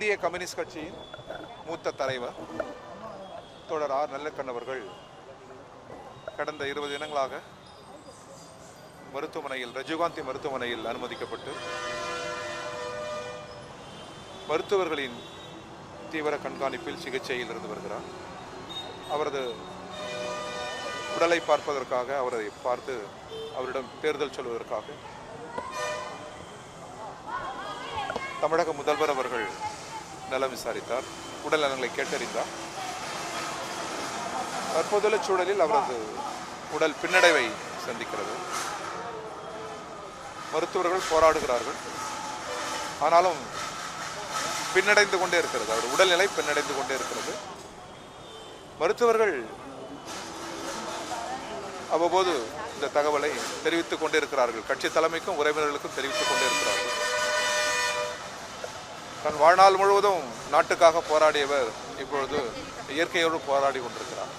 இந்திய கம்யூனிஸ்ட் கட்சியின் மூத்த தலைவர் தோழர் ஆர் நல்லக்கண் அவர்கள் கடந்த 20 தினங்களாக மருத்துவமனையில் ராஜீவ்காந்தி மருத்துவமனையில் அனுமதிக்கப்பட்டு மருத்துவர்களின் தீவிர கண்காணிப்பில் சிகிச்சையில் இருந்து வருகிறார். அவரது உடலை பார்ப்பதற்காக, அவரை பார்த்து அவரிடம் தேர்தல் சொல்வதற்காக தமிழக முதல்வர் அவர்கள் நலம் விசாரித்தார், உடல் நலங்களை கேட்டறிந்தார். தற்போதுள்ள சூழலில் அவரது உடல் பின்னடைவை சந்திக்கிறது. மருத்துவர்கள் போராடுகிறார்கள், ஆனாலும் பின்னடைந்து கொண்டே இருக்கிறது. அவர் உடல்நிலை பின்னடைந்து கொண்டே இருக்கிறது. மருத்துவர்கள் அவ்வப்போது இந்த தகவலை தெரிவித்துக் கொண்டே இருக்கிறார்கள். கட்சி தலைமைக்கும் உறவினர்களுக்கும் தெரிவித்துக் கொண்டே இருக்கிறார்கள். தன் வாழ்நாள் முழுவதும் நாட்டுக்காக போராடியவர் இப்பொழுது இயற்கையோடு போராடி கொண்டிருக்கிறார்.